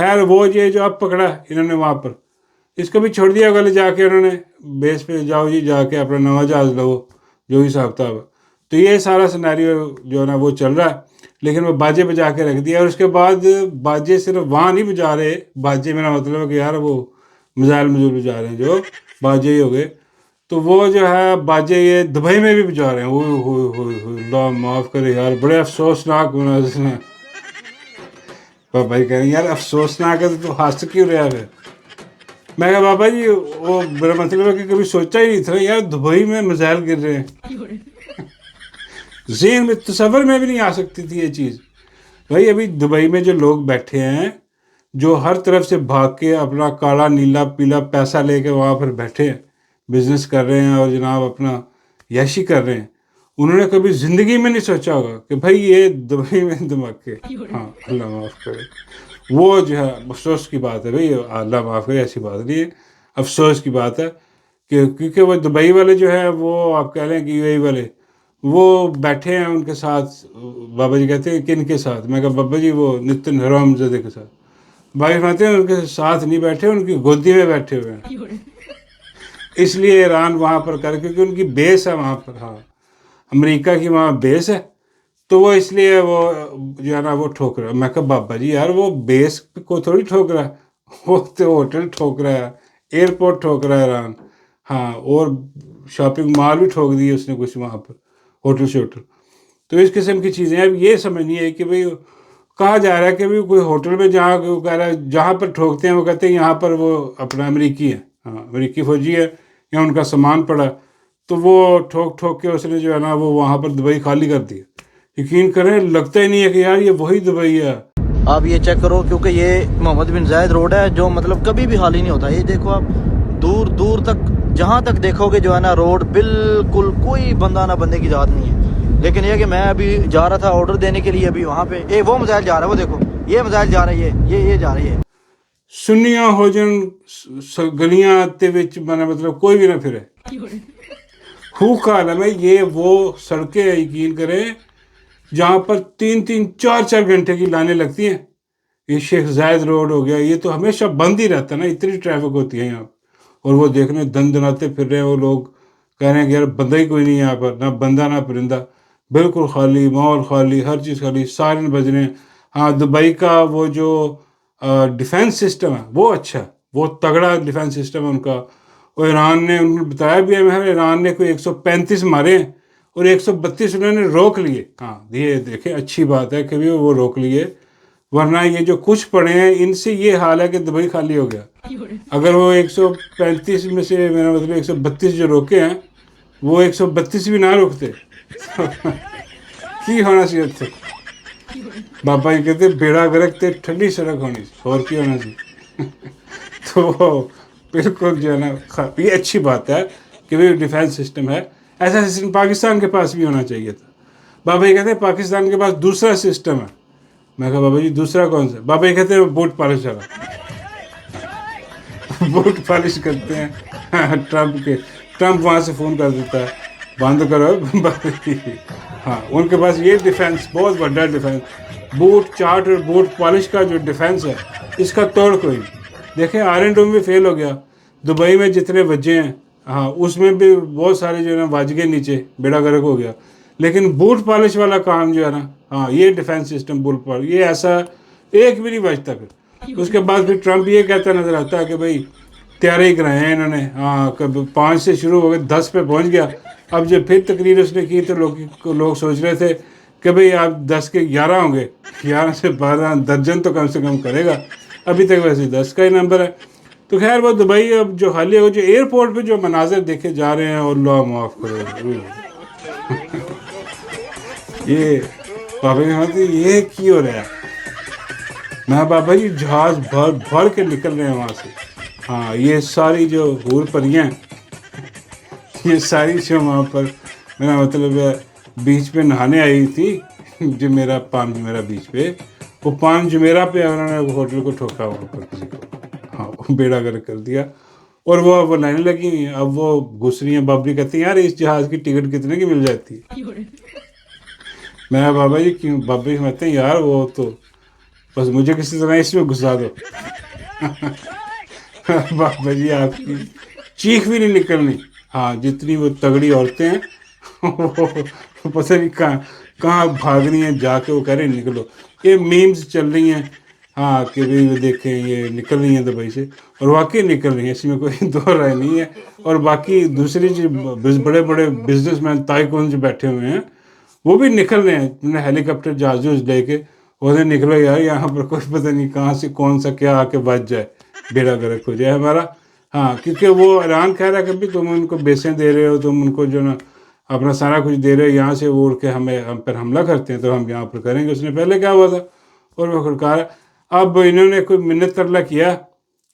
خیر وہ یہ جو اب پکڑا انہوں نے وہاں پر، اس کو بھی چھوڑ دیا گلے جا کے انہوں نے بیس پہ، جاؤ جی جا کے اپنا نواں جہاز لو جو بھی حساب کتاب ہے. تو یہ سارا سیناریو جو ہے نا وہ چل رہا ہے. لیکن وہ باجے بجا کے رکھ دیا. اور اس کے بعد باجے صرف وہاں نہیں بجا رہے، باجے میرا مطلب ہے کہ یار وہ میزائل مزول بجا رہے ہیں جو باجے ہی ہو گئے، تو وہ جو ہے باجے یہ دبئی میں بھی بجا رہے ہیں. اوہ ہوئے ہوئے ہوئے، اللہ معاف کرے یار، بڑے افسوسناک مناظر ہیں. بابا جی کہہ رہے ہیں یار افسوسناک ہے تو ہنس کیوں رہا پھر؟ میں کہا بابا جی وہ میرا مطلب ہے کہ کبھی سوچا ہی نہیں تھا یار دبئی میں میزائل گر رہے ہیں. ذہن میں تصور میں بھی نہیں آ سکتی تھی یہ چیز. بھائی ابھی دبئی میں جو لوگ بیٹھے ہیں، جو ہر طرف سے بھاگ کے اپنا کالا نیلا پیلا پیسہ لے کے وہاں پر بیٹھے ہیں، بزنس کر رہے ہیں اور جناب اپنا یاشی کر رہے ہیں، انہوں نے کبھی زندگی میں نہیں سوچا ہوگا کہ بھائی یہ دبئی میں دھماکے. ہاں اللہ معاف کرے. وہ جو ہے افسوس کی بات ہے بھائی، اللہ معاف کرے، ایسی بات نہیں ہے، افسوس کی بات ہے کہ کیونکہ وہ دبئی والے جو ہے وہ آپ کہہ لیں کہ یو اے ای والے وہ بیٹھے ہیں ان کے ساتھ. بابا جی کہتے ہیں کن کے ساتھ؟ میں کہا بابا جی وہ نتن حرام زدے کے ساتھ. بھائی فرماتے ہیں ان کے ساتھ نہیں بیٹھے، ان کی گودی میں بیٹھے ہوئے ہیں. اس لیے ایران وہاں پر کیونکہ ان کی بیس ہے وہاں پر. ہاں امریکہ کی وہاں بیس ہے، تو وہ اس لیے وہ جو ہے نا وہ ٹھوک رہا ہے. میں کہا بابا جی یار وہ بیس کو تھوڑی ٹھوک رہا ہے، وہ تو ہوٹل ٹھوک رہا ہے، ایئرپورٹ ٹھوک رہا ہے ایران. ہاں اور شاپنگ مال بھی ٹھوک دی اس نے کچھ وہاں پر، ہوٹل شوٹل. تو اس قسم کی چیزیں اب یہ سمجھنی ہے کہ بھئی کہا جا رہا ہے کہ بھئی کوئی ہوٹل میں جہاں وہ کہہ رہا ہے جہاں پر ٹھوکتے ہیں وہ کہتے ہیں یہاں پر وہ اپنا امریکی ہے، ہاں امریکی فوجی ہے یا ان کا سامان پڑا، تو وہ ٹھوک ٹھوک کے اس نے جو ہے نا وہ وہاں پر دبئی خالی کر دی. یقین کریں لگتا ہی نہیں ہے کہ یار یہ وہی دبئی ہے. آپ یہ چیک کرو، کیونکہ یہ محمد بن زائد روڈ ہے جو مطلب کبھی بھی خالی نہیں ہوتا. یہ دیکھو آپ دور دور تک جہاں تک دیکھو گے جو ہے نا روڈ بالکل کوئی بندہ نہ بندے کی ذات نہیں ہے. لیکن یہ کہ میں ابھی جا رہا تھا آرڈر دینے کے لیے، ابھی وہاں پہ وہ میزائل جا رہا ہے، وہ دیکھو یہ میزائل جا رہی ہے، یہ جا رہی ہے. سنیاں ہو جن گلیاں تے وچ مطلب کوئی بھی نہ پھرے. خوب کا عالم ہے یہ. وہ سڑکیں یقین کریں جہاں پر 3-4 گھنٹے کی لائنیں لگتی ہیں. یہ شیخ زائد روڈ ہو گیا، یہ تو ہمیشہ بند ہی رہتا ہے نا، اتنی ٹریفک ہوتی ہے یہاں. اور وہ دیکھنے دن دناتے پھر رہے ہیں وہ لوگ، کہہ رہے ہیں کہ یار بندہ ہی کوئی نہیں یہاں پر، نہ بندہ نہ پرندہ، بالکل خالی ماحول، خالی ہر چیز خالی، سائرن بج رہے ہیں. ہاں دبئی کا وہ جو ڈیفینس سسٹم ہے وہ اچھا ہے، وہ تگڑا ڈیفینس سسٹم ہے ان کا. اور ایران نے انہوں نے بتایا بھی ہے ایران نے کوئی 135 مارے ہیں اور 132 انہوں نے روک لیے. ہاں یہ دیکھیں اچھی بات ہے کہ بھی وہ روک لیے، ورنہ یہ جو کچھ پڑے ہیں ان سے یہ حال ہے کہ دبئی خالی ہو گیا. اگر وہ 135 میں سے میرا مطلب 132 جو روکے ہیں وہ 132 بھی نہ روکتے کی ہونا چاہیے تھے. بابا جی کہتے بیڑا گرک تے ٹھنڈی سڑک ہونی اور کی ہونا چاہیے. تو بالکل جو ہے نا یہ اچھی بات ہے کہ بھائی ڈیفینس سسٹم ہے. ایسا سسٹم پاکستان کے پاس بھی ہونا چاہیے تھا. بابا جی کہتے ہیں پاکستان کے پاس دوسرا سسٹم ہے. میں کہا بابا جی دوسرا کون سا؟ بابا جی کہتے ہیں بوٹ پالش والا. بوٹ پالش کرتے ہیں ٹرمپ کے. ٹرمپ وہاں سے فون کر دیتا ہے بند کرو. ہاں ان کے پاس یہ ڈیفینس بہت بڑا ڈیفینس، بوٹ چاٹ اور بوٹ پالش کا جو ڈیفینس ہے اس کا توڑ کوئی نہیں. دیکھیں آئرن ڈوم بھی فیل ہو گیا، دبئی میں جتنے وجے ہیں ہاں اس میں بھی بہت سارے جو ہے نا واج گئے نیچے، بیڑا گرک ہو گیا. لیکن بوٹ پالش والا کام جو ہے نا ہاں یہ ڈیفینس سسٹم بوٹ پالش یہ ایسا ایک بھی نہیں بچتا. پھر اس کے بعد پھر ٹرمپ یہ کہتا نظر آتا ہے کہ بھائی تیارے ہی کرائے ہیں انہوں نے. ہاں کب 5 سے شروع ہو گئے 10 پہ پہنچ گیا. اب جب پھر تقریر اس نے کی تو لوگ سوچ رہے تھے کہ بھئی آپ 10 کے 11 ہوں گے، 11 سے 12 درجن تو کم سے کم کرے گا. ابھی تک ویسے 10 کا ہی نمبر ہے. تو خیر وہ دبئی اب جو حالیہ ہو جو ایئرپورٹ پہ جو مناظر دیکھے جا رہے ہیں اللہ معاف کرے. یہ بابا جی یہ کی ہو رہا ہے؟ میں بابا جی جہاز بھر کے نکل رہے ہیں وہاں سے. ہاں یہ ساری جو حور پریاں یہ ساری جو وہاں پر میرا مطلب ہے بیچ پہ نہانے آئی تھی جمیرہ پام جمیرہ بیچ پہ، وہ پام جمیرہ پہ انہوں نے ہوٹل کو ٹھوکا وہاں پر کسی کو. ہاں بیڑا گرک کر دیا. اور وہ لائنیں لگی ہوئی ہیں. اب وہ گھس رہی ہیں. بابری کہتی ہیں یار اس جہاز کی ٹکٹ کتنے کی مل جاتی ہے؟ میں بابا جی کیوں؟ بابا جی کہتے ہیں یار وہ تو بس مجھے کسی طرح اس میں گھسا دو. بابا جی آپ کی چیخ بھی نہیں نکلنی. ہاں جتنی وہ تگڑی عورتیں ہیں وہ پتہ نہیں کہاں بھاگنی ہیں جا کے. وہ کہہ رہے ہیں نکلو. یہ میمز چل رہی ہیں ہاں کہ بھئی وہ دیکھیں یہ نکل رہی ہیں دبئی سے, اور واقعی نکل رہی ہیں, اس میں کوئی دو رائے نہیں ہے. اور باقی دوسری جو بڑے بڑے بزنس مین تائکون جو بیٹھے ہوئے ہیں وہ بھی نکل رہے ہیں ہیلی کاپٹر جہاز لے کے. وہ نکلو یار, یہاں پر کوئی پتہ نہیں کہاں سے کون سا کیا آ کے بچ جائے, بیڑا گرک ہو جائے ہمارا. ہاں کیونکہ وہ ایران کہہ رہا ہے کہ بھی تم ان کو بیسیں دے رہے ہو, تم ان کو جو نا اپنا سارا کچھ دے رہے ہو, یہاں سے وہ اڑ کے ہم پر حملہ کرتے ہیں تو ہم یہاں پر کریں گے. اس نے پہلے کیا ہوا تھا اور وہ خرکار. اب انہوں نے کوئی منت ترلہ کیا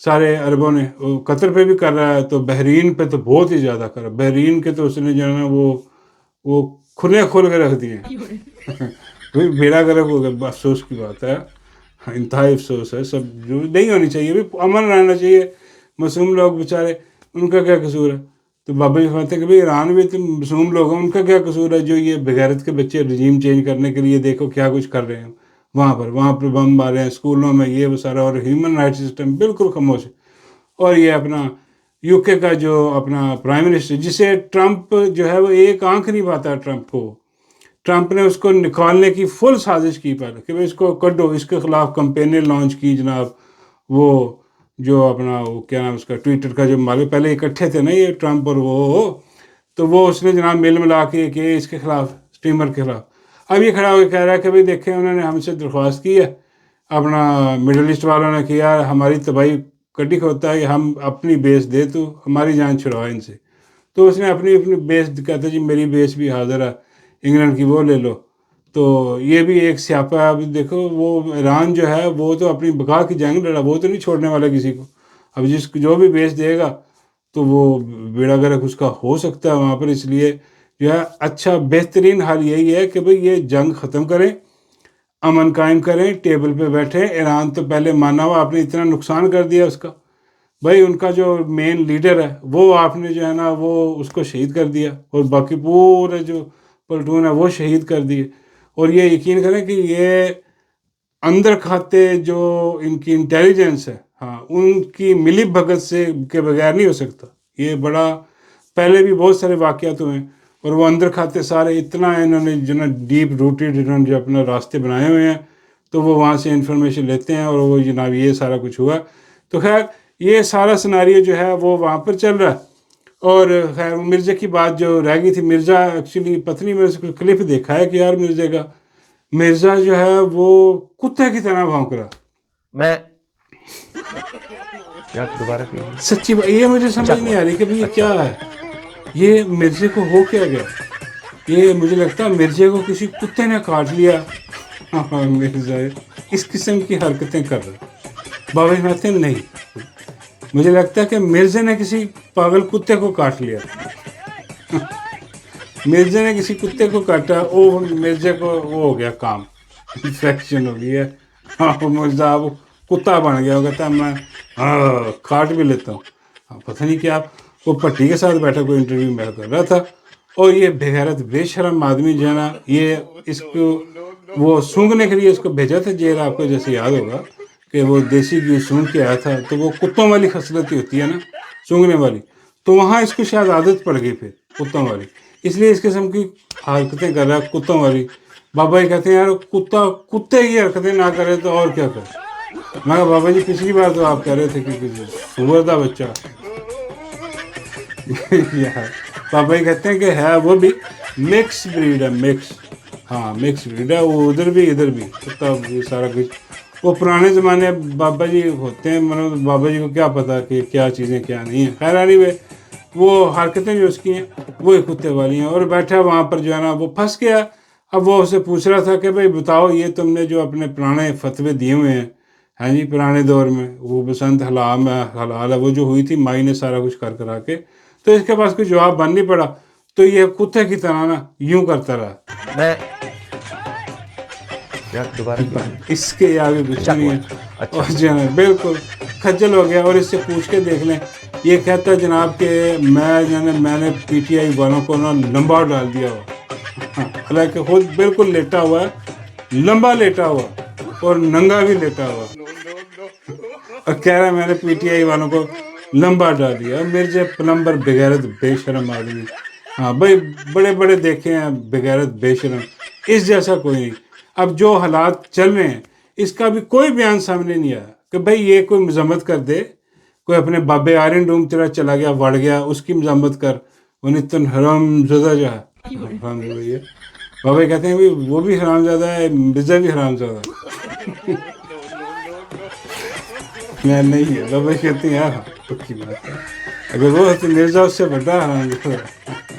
سارے عربوں نے. قطر پہ بھی کر رہا ہے, تو بحرین پہ تو بہت ہی زیادہ کر رہا ہے. بحرین کے تو اس نے جو ہے نا وہ کھلے کھول کے رکھ دیے ہیں. بیڑا گرک ہو گیا. افسوس کی بات ہے, انتہائی افسوس ہے. سب جو نہیں ہونی چاہیے بھی, امن رہنا چاہیے. معصوم لوگ بیچارے, ان کا کیا قصور ہے؟ تو بابا جی فرماتے ہیں کہ بھئی ایران میں تو معصوم لوگ ہیں, ان کا کیا قصور ہے جو یہ بغیرت کے بچے رجیم چینج کرنے کے لیے دیکھو کیا کچھ کر رہے ہیں وہاں پر بم مارے ہیں اسکولوں میں, یہ وہ سارا. اور ہیومن رائٹ سسٹم بالکل خاموش ہے. اور یہ اپنا یو کے کا جو اپنا پرائم منسٹر, جسے ٹرمپ جو ہے وہ ایک آنکھ نہیں پاتا ٹرمپ کو. ٹرمپ نے اس کو نکالنے کی فل سازش کی پہلے کہ اس کو کڈو, اس کے خلاف کمپینیں لانچ کی جناب. وہ جو اپنا وہ کیا نام اس کا ٹویٹر کا جو مالک, پہلے اکٹھے تھے نا یہ ٹرمپ اور وہ, تو وہ اس نے جناب مل ملا کے کہ اس کے خلاف, اسٹریمر کے خلاف. اب یہ کھڑا ہو کے کہہ رہا ہے کہ بھئی دیکھیں انہوں نے ہم سے درخواست کی ہے, اپنا مڈل ایسٹ والوں نے کیا ہماری تباہی کڈی ہوتا ہے, ہم اپنی بیس دے تو ہماری جان چھڑوا ان سے. تو اس نے اپنی بیس کہتا جی میری بیس بھی حاضر ہے انگلینڈ کی, وہ لے لو. تو یہ بھی ایک سیاپا ہے. اب دیکھو وہ ایران جو ہے وہ تو اپنی بقا کی جنگ لڑا, وہ تو نہیں چھوڑنے والا کسی کو. اب جو بھی بیس دے گا تو وہ بیڑا گرک اس کا ہو سکتا ہے وہاں پر. اس لیے جو ہے اچھا بہترین حال یہی ہے کہ بھئی یہ جنگ ختم کریں, امن قائم کریں, ٹیبل پہ بیٹھیں. ایران تو پہلے مانا ہوا, آپ نے اتنا نقصان کر دیا اس کا. بھائی ان کا جو مین لیڈر ہے وہ آپ نے جو ہے نا وہ اس کو شہید کر دیا, اور باقی پورے جو پلٹون ہے وہ شہید کر دیے. اور یہ یقین کریں کہ یہ اندر کھاتے جو ان کی انٹیلیجنس ہے, ہاں ان کی ملی بھگت سے کے بغیر نہیں ہو سکتا. یہ بڑا پہلے بھی بہت سارے واقعات ہوئے ہیں, اور وہ اندر کھاتے سارے اتنا انہوں نے جو نا ڈیپ روٹیڈ انہوں نے جو اپنا راستے بنائے ہوئے ہیں, تو وہ وہاں سے انفارمیشن لیتے ہیں, اور وہ جناب یہ سارا کچھ ہوا. تو خیر یہ سارا سناریو جو ہے وہ وہاں پر چل رہا ہے. اور خیر مرزا کی بات جو رہ گئی تھی, مرزا ایکچولی پتنی میں سے کلپ دیکھا ہے کہ یار مرزا جو ہے وہ کتے کی طرح بھونک رہا. میں دوبارہ سچی یہ مجھے سمجھ نہیں آ رہی کہ یہ کیا ہے, یہ مرزے کو ہو کیا گیا. یہ مجھے لگتا ہے مرزے کو کسی کتے نے کاٹ لیا. مرزا اس قسم کی حرکتیں کر رہا. بابا فرماتے ہیں نہیں, مجھے لگتا ہے کہ مرزے نے کسی پاگل کتے کو کاٹ لیا. مرزے نے کسی کتے کو کاٹا, وہ مرزے کو وہ ہو گیا کام, انفیکشن ہو گئی ہے. مرزا وہ کتا بن گیا, وہ کہتا ہے میں کاٹ بھی لیتا ہوں. پتہ نہیں کیا وہ پٹی کے ساتھ بیٹھا کوئی انٹرویو میں کر رہا تھا, اور یہ بغیرت بے شرم آدمی جو ہے نا, یہ اس کو وہ سونگھنے کے لیے اس کو بھیجا تھا جیل. آپ کو جیسے یاد ہوگا کہ وہ دیسی گھی سونگھ کے آیا تھا, تو وہ کتوں والی خصلت ہوتی ہے نا سونگھنے والی, تو وہاں اس کو شاید عادت پڑ گئی پھر کتوں والی, اس لیے اس قسم کی حرکتیں کر رہا ہے کتوں والی. بابا جی کہتے ہیں یار کتے کی حرکتیں نہ کرے تو اور کیا کرے. میں کہا بابا جی پچھلی بار تو آپ کہہ رہے تھے کہ سور تھا بچہ. بابا جی کہتے ہیں کہ ہے وہ بھی مکس بریڈ ہے, مکس, ہاں مکس بریڈ ہے. وہ ادھر بھی ادھر بھی کتا, یہ سارا کچھ وہ پرانے زمانے بابا جی ہوتے ہیں. مطلب بابا جی کو کیا پتا کہ کیا چیزیں کیا نہیں ہیں. خیر anyway وہ حرکتیں جو اس کی ہیں وہ کتے والی ہیں. اور بیٹھا وہاں پر جو ہے نا وہ پھنس گیا. اب وہ اسے پوچھ رہا تھا کہ بھائی بتاؤ یہ تم نے جو اپنے پرانے فتوے دیے ہوئے ہیں, ہاں جی پرانے دور میں وہ بسنت حلال ہے وہ جو ہوئی تھی مائی نے سارا کچھ کرا کے, تو اس کے پاس کوئی جواب بن نہیں پڑا. تو یہ کتے کی طرح نا یوں کرتا رہا. میں دوبارہ اس کے آگے کچھ نہیں ہے. اور جو ہے بالکل کھجل ہو گیا. اور اس سے پوچھ کے دیکھ لیں, یہ کہتا ہے جناب کہ میں نے پی ٹی آئی والوں کو نا لمبا ڈال دیا ہوا, حالانکہ خود بالکل لیٹا ہوا ہے, لمبا لیٹا ہوا. اور ننگا بھی لیٹا ہوا اور کہہ رہا ہے میں نے پی ٹی آئی والوں کو لمبا ڈال دیا. مرزا پلمبر بغیرت بے شرم آدمی. ہاں بھائی بڑے بڑے دیکھے ہیں بغیرت بے شرم، اس جیسا کوئی نہیں. اب جو حالات چل رہے ہیں اس کا بھی کوئی بیان سامنے نہیں آیا کہ بھائی یہ کوئی مذمت کر دے. کوئی اپنے بابے آرین روم تیرا چلا گیا وڑ گیا اس کی مذمت کر، وہ نتن حرام زدہ جو ہے حرام زدہ یہ بابا کہتے ہیں وہ بھی حرام زیادہ ہے، مرزا بھی حرام زیادہ ہے. میں نہیں ہے بابا کہتے ہیں یار پکی بات ہے، اگر وہ ہوتی مرزا اس سے بڑا حرام زیادہ ہے.